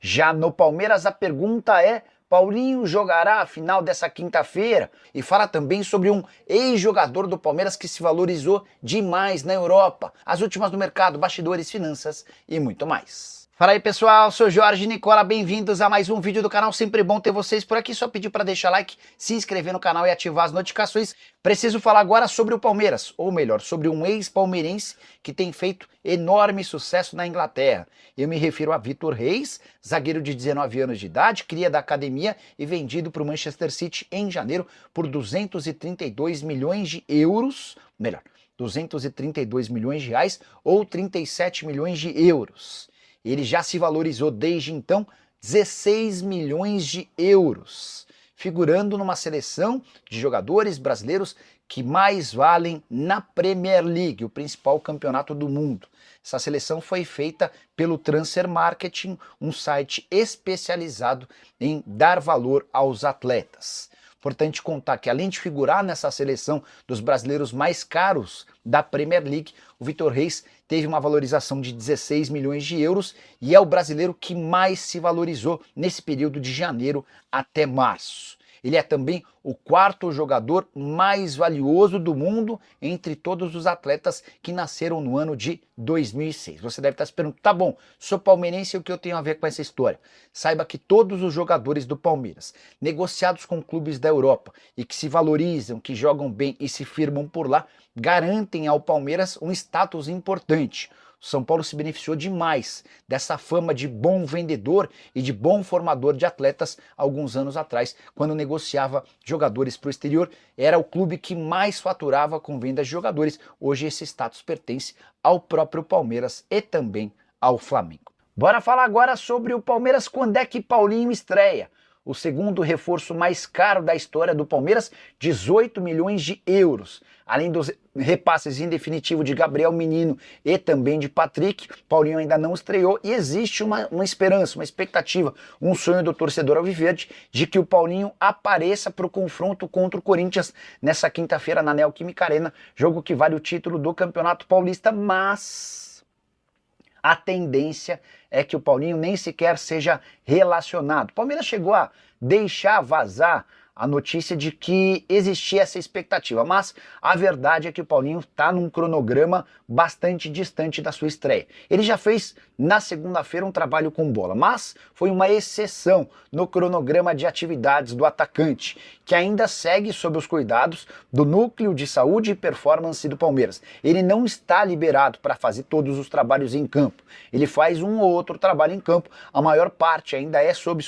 Já no Palmeiras a pergunta é: Paulinho jogará a final dessa quinta-feira? E fala também sobre um ex-jogador do Palmeiras que se valorizou demais na Europa, as últimas no mercado, bastidores, finanças e muito mais. Fala aí pessoal, sou Jorge Nicola, bem-vindos a mais um vídeo do canal, sempre bom ter vocês por aqui, só pedir para deixar like, se inscrever no canal e ativar as notificações. Preciso falar agora sobre o Palmeiras, ou melhor, sobre um ex-palmeirense que tem feito enorme sucesso na Inglaterra. Eu me refiro a Vitor Reis, zagueiro de 19 anos de idade, cria da academia e vendido para o Manchester City em janeiro por 232 milhões de euros, melhor, 232 milhões de reais ou 37 milhões de euros. Ele já se valorizou desde então 16 milhões de euros, figurando numa seleção de jogadores brasileiros que mais valem na Premier League, o principal campeonato do mundo. Essa seleção foi feita pelo Transfer Marketing, um site especializado em dar valor aos atletas. Importante contar que, além de figurar nessa seleção dos brasileiros mais caros da Premier League, o Vitor Reis teve uma valorização de 16 milhões de euros e é o brasileiro que mais se valorizou nesse período de janeiro até março. Ele é também o quarto jogador mais valioso do mundo entre todos os atletas que nasceram no ano de 2006. Você deve estar se perguntando, tá bom, sou palmeirense e o que eu tenho a ver com essa história? Saiba que todos os jogadores do Palmeiras, negociados com clubes da Europa e que se valorizam, que jogam bem e se firmam por lá, garantem ao Palmeiras um status importante. O São Paulo se beneficiou demais dessa fama de bom vendedor e de bom formador de atletas alguns anos atrás, quando negociava jogadores para o exterior. Era o clube que mais faturava com vendas de jogadores. Hoje esse status pertence ao próprio Palmeiras e também ao Flamengo. Bora falar agora sobre o Palmeiras, quando é que Paulinho estreia. O segundo reforço mais caro da história do Palmeiras, 18 milhões de euros. Além dos repasses em definitivo de Gabriel Menino e também de Patrick, Paulinho ainda não estreou e existe uma esperança, uma expectativa, um sonho do torcedor alviverde de que o Paulinho apareça para o confronto contra o Corinthians nessa quinta-feira na Neoquímica Arena, jogo que vale o título do Campeonato Paulista, mas a tendência é que o Paulinho nem sequer seja relacionado. O Palmeiras chegou a deixar vazar a notícia de que existia essa expectativa, mas a verdade é que o Paulinho está num cronograma bastante distante da sua estreia. Ele já fez na segunda-feira um trabalho com bola, mas foi uma exceção no cronograma de atividades do atacante, que ainda segue sob os cuidados do Núcleo de Saúde e Performance do Palmeiras. Ele não está liberado para fazer todos os trabalhos em campo. Ele faz um ou outro trabalho em campo, a maior parte ainda é sob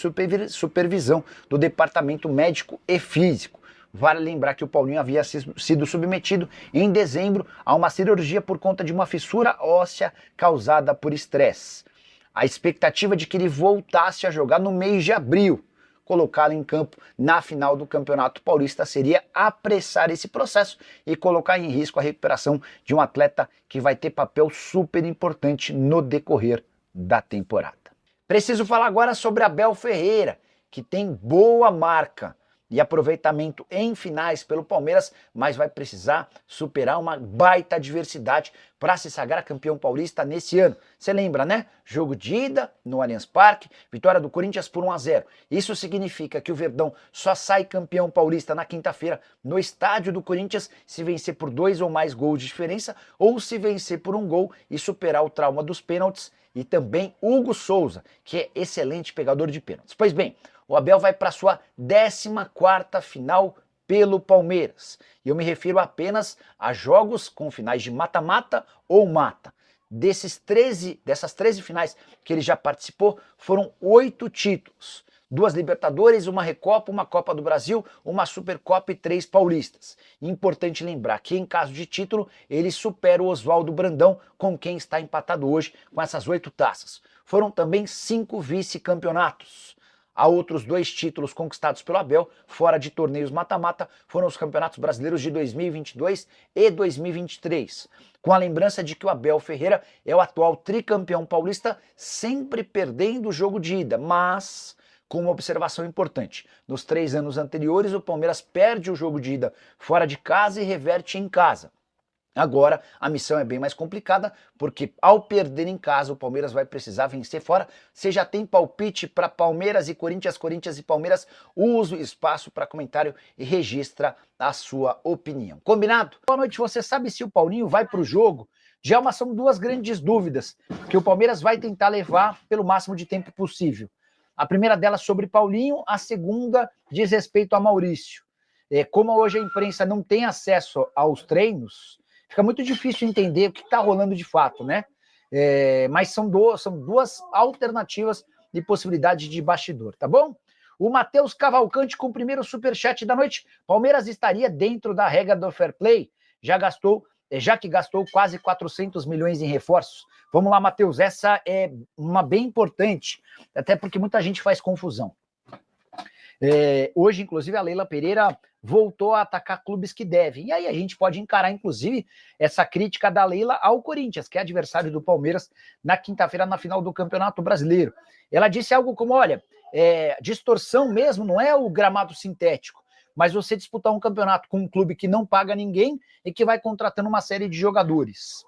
supervisão do Departamento Médico e Físico. Vale lembrar que o Paulinho havia sido submetido em dezembro a uma cirurgia por conta de uma fissura óssea causada por estresse. A expectativa de que ele voltasse a jogar no mês de abril, colocá-lo em campo na final do Campeonato Paulista, seria apressar esse processo e colocar em risco a recuperação de um atleta que vai ter papel super importante no decorrer da temporada. Preciso falar agora sobre Abel Ferreira, que tem boa marca e aproveitamento em finais pelo Palmeiras, mas vai precisar superar uma baita adversidade para se sagrar campeão paulista nesse ano. Você lembra, né? Jogo de ida no Allianz Parque, vitória do Corinthians por 1-0. Isso significa que o Verdão só sai campeão paulista na quinta-feira no estádio do Corinthians se vencer por 2 ou mais gols de diferença ou se vencer por 1 gol e superar o trauma dos pênaltis, e também Hugo Souza, que é excelente pegador de pênaltis. Pois bem, o Abel vai para sua 14ª final pelo Palmeiras. E eu me refiro apenas a jogos com finais de mata-mata ou mata. Dessas 13 finais que ele já participou, foram 8 títulos. 2 Libertadores, uma Recopa, uma Copa do Brasil, uma Supercopa e 3 Paulistas. Importante lembrar que, em caso de título, ele supera o Oswaldo Brandão, com quem está empatado hoje com essas 8 taças. Foram também 5 vice-campeonatos. Há outros 2 títulos conquistados pelo Abel, fora de torneios mata-mata, foram os Campeonatos Brasileiros de 2022 e 2023. Com a lembrança de que o Abel Ferreira é o atual tricampeão paulista, sempre perdendo o jogo de ida, mas com uma observação importante. Nos 3 anos anteriores, o Palmeiras perde o jogo de ida fora de casa e reverte em casa. Agora a missão é bem mais complicada, porque ao perder em casa o Palmeiras vai precisar vencer fora. Você já tem palpite para Palmeiras e Corinthians, Corinthians e Palmeiras? Usa o espaço para comentário e registra a sua opinião. Combinado? Boa noite. Você sabe se o Paulinho vai para o jogo? São duas grandes dúvidas que o Palmeiras vai tentar levar pelo máximo de tempo possível. A primeira delas sobre Paulinho, a segunda diz respeito a Maurício. Como hoje a imprensa não tem acesso aos treinos, fica muito difícil entender o que está rolando de fato, né? Mas são duas alternativas de possibilidade de bastidor, tá bom? O Matheus Cavalcante com o primeiro superchat da noite. Palmeiras estaria dentro da regra do fair play, já que gastou quase 400 milhões em reforços. Vamos lá, Matheus, essa é uma bem importante, até porque muita gente faz confusão. Hoje, inclusive, a Leila Pereira voltou a atacar clubes que devem. E aí a gente pode encarar, inclusive, essa crítica da Leila ao Corinthians, que é adversário do Palmeiras na quinta-feira, na final do Campeonato Brasileiro. Ela disse algo como, olha, distorção mesmo não é o gramado sintético, mas você disputar um campeonato com um clube que não paga ninguém e que vai contratando uma série de jogadores.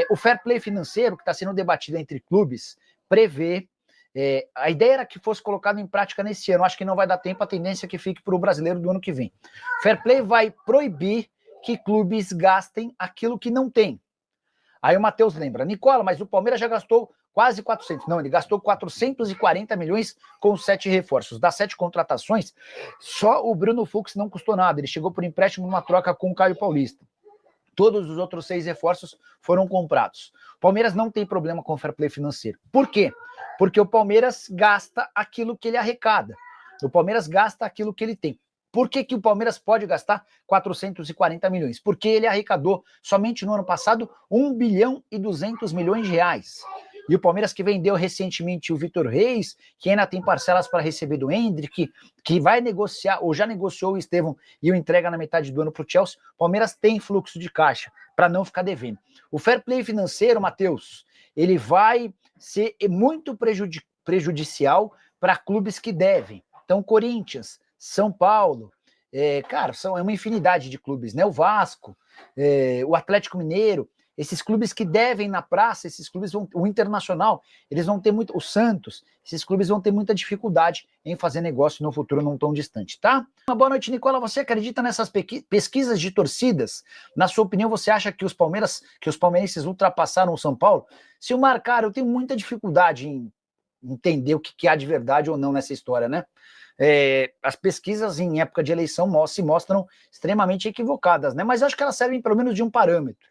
O fair play financeiro, que está sendo debatido entre clubes, prevê. A ideia era que fosse colocado em prática nesse ano. Acho que não vai dar tempo, a tendência é que fique para o brasileiro do ano que vem. Fair play vai proibir que clubes gastem aquilo que não tem. Aí o Matheus lembra, Nicola, mas o Palmeiras já gastou quase 400. Não, ele gastou 440 milhões com 7 reforços. Das 7 contratações, só o Bruno Fux não custou nada. Ele chegou por empréstimo numa troca com o Caio Paulista. Todos os outros 6 reforços foram comprados. O Palmeiras não tem problema com o fair play financeiro. Por quê? Porque o Palmeiras gasta aquilo que ele arrecada. O Palmeiras gasta aquilo que ele tem. Por que o Palmeiras pode gastar 440 milhões? Porque ele arrecadou somente no ano passado 1 bilhão e 200 milhões de reais. E o Palmeiras que vendeu recentemente o Vitor Reis, que ainda tem parcelas para receber do Endrick, que vai negociar, ou já negociou o Estevão e o entrega na metade do ano para o Chelsea, o Palmeiras tem fluxo de caixa para não ficar devendo. O fair play financeiro, Matheus, ele vai ser muito prejudicial para clubes que devem. Então, Corinthians, São Paulo, é uma infinidade de clubes, né? O Vasco, o Atlético Mineiro, esses clubes que devem na praça, esses clubes o Internacional, eles vão ter muito, o Santos, esses clubes vão ter muita dificuldade em fazer negócio no futuro não tão distante, tá? Uma boa noite, Nicola. Você acredita nessas pesquisas de torcidas? Na sua opinião, você acha que os palmeirenses ultrapassaram o São Paulo? Se o marcar, eu tenho muita dificuldade em entender o que há de verdade ou não nessa história, né? As pesquisas em época de eleição se mostram extremamente equivocadas, né? Mas acho que elas servem pelo menos de um parâmetro.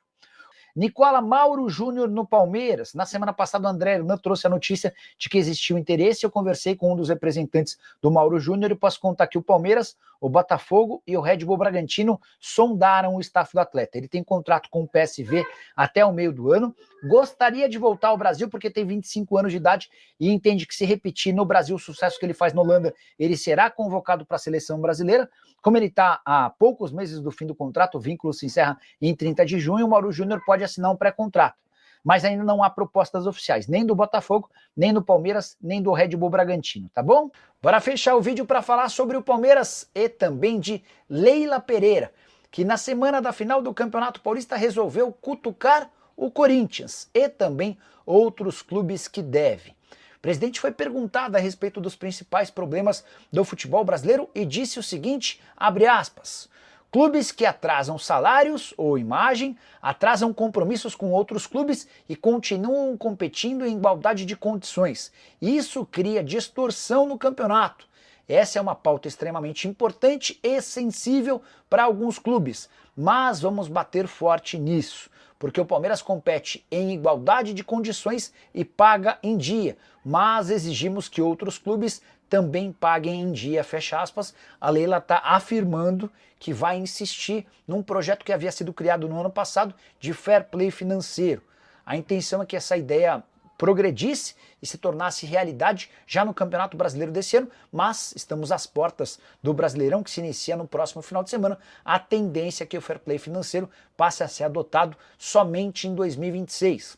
Nicola, Mauro Júnior no Palmeiras. Na semana passada o André Hernan trouxe a notícia de que existiu interesse. Eu conversei com um dos representantes do Mauro Júnior e posso contar que o Palmeiras, o Botafogo e o Red Bull Bragantino sondaram o staff do atleta. Ele tem contrato com o PSV até o meio do ano. Gostaria de voltar ao Brasil porque tem 25 anos de idade e entende que se repetir no Brasil o sucesso que ele faz na Holanda, ele será convocado para a seleção brasileira. Como ele está há poucos meses do fim do contrato, o vínculo se encerra em 30 de junho, o Mauro Júnior pode assinar um pré-contrato. Mas ainda não há propostas oficiais, nem do Botafogo, nem do Palmeiras, nem do Red Bull Bragantino, tá bom? Bora fechar o vídeo para falar sobre o Palmeiras e também de Leila Pereira, que na semana da final do Campeonato Paulista resolveu cutucar o Corinthians e também outros clubes que devem. O presidente foi perguntado a respeito dos principais problemas do futebol brasileiro e disse o seguinte, abre aspas, clubes que atrasam salários ou imagem, atrasam compromissos com outros clubes e continuam competindo em igualdade de condições. Isso cria distorção no campeonato. Essa é uma pauta extremamente importante e sensível para alguns clubes, mas vamos bater forte nisso, porque o Palmeiras compete em igualdade de condições e paga em dia, mas exigimos que outros clubes também paguem em dia, fecha aspas. A Leila está afirmando que vai insistir num projeto que havia sido criado no ano passado de fair play financeiro. A intenção é que essa ideia progredisse e se tornasse realidade já no Campeonato Brasileiro desse ano, mas estamos às portas do Brasileirão, que se inicia no próximo final de semana. A tendência é que o fair play financeiro passe a ser adotado somente em 2026.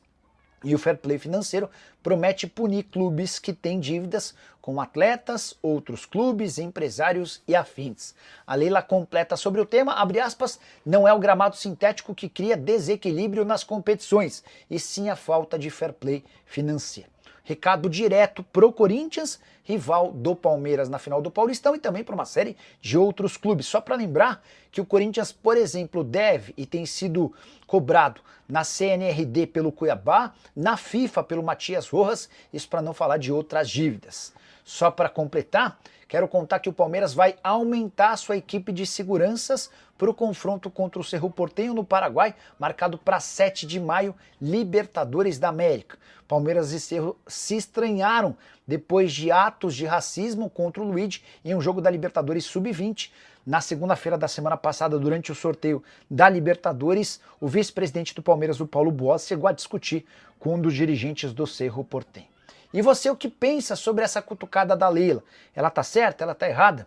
E o fair play financeiro promete punir clubes que têm dívidas com atletas, outros clubes, empresários e afins. A Leila completa sobre o tema, abre aspas, não é o gramado sintético que cria desequilíbrio nas competições, e sim a falta de fair play financeiro. Recado direto pro Corinthians, rival do Palmeiras na final do Paulistão, e também para uma série de outros clubes. Só para lembrar que o Corinthians, por exemplo, deve e tem sido cobrado na CNRD pelo Cuiabá, na FIFA pelo Matias Rojas, isso para não falar de outras dívidas. Só para completar, quero contar que o Palmeiras vai aumentar a sua equipe de seguranças para o confronto contra o Cerro Porteño no Paraguai, marcado para 7 de maio, Libertadores da América. Palmeiras e Cerro se estranharam depois de atos de racismo contra o Luigi em um jogo da Libertadores Sub-20. Na segunda-feira da semana passada, durante o sorteio da Libertadores, o vice-presidente do Palmeiras, o Paulo Boas, chegou a discutir com um dos dirigentes do Cerro Porteño. E você, o que pensa sobre essa cutucada da Leila? Ela tá certa? Ela tá errada?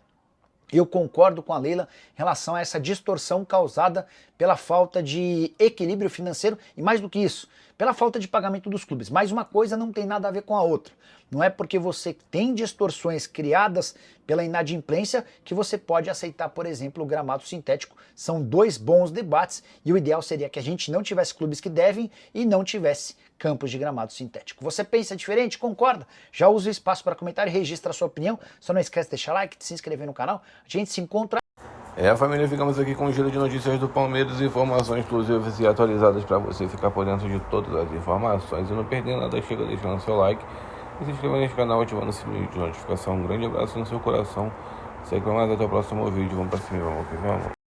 Eu concordo com a Leila em relação a essa distorção causada pela falta de equilíbrio financeiro e, mais do que isso, pela falta de pagamento dos clubes. Mas uma coisa não tem nada a ver com a outra. Não é porque você tem distorções criadas pela inadimplência que você pode aceitar, por exemplo, o gramado sintético. São dois bons debates e o ideal seria que a gente não tivesse clubes que devem e não tivesse campos de gramado sintético. Você pensa diferente? Concorda? Já usa o espaço para comentário e registra a sua opinião. Só não esquece de deixar like, de se inscrever no canal. A gente se encontra. Família, ficamos aqui com um giro de notícias do Palmeiras, informações exclusivas e atualizadas para você ficar por dentro de todas as informações e não perder nada. Chega deixando seu like e se inscreva nesse canal, ativando o sininho de notificação. Um grande abraço no seu coração. Segue mais, até o próximo vídeo. Vamos para cima, vamos que vamos.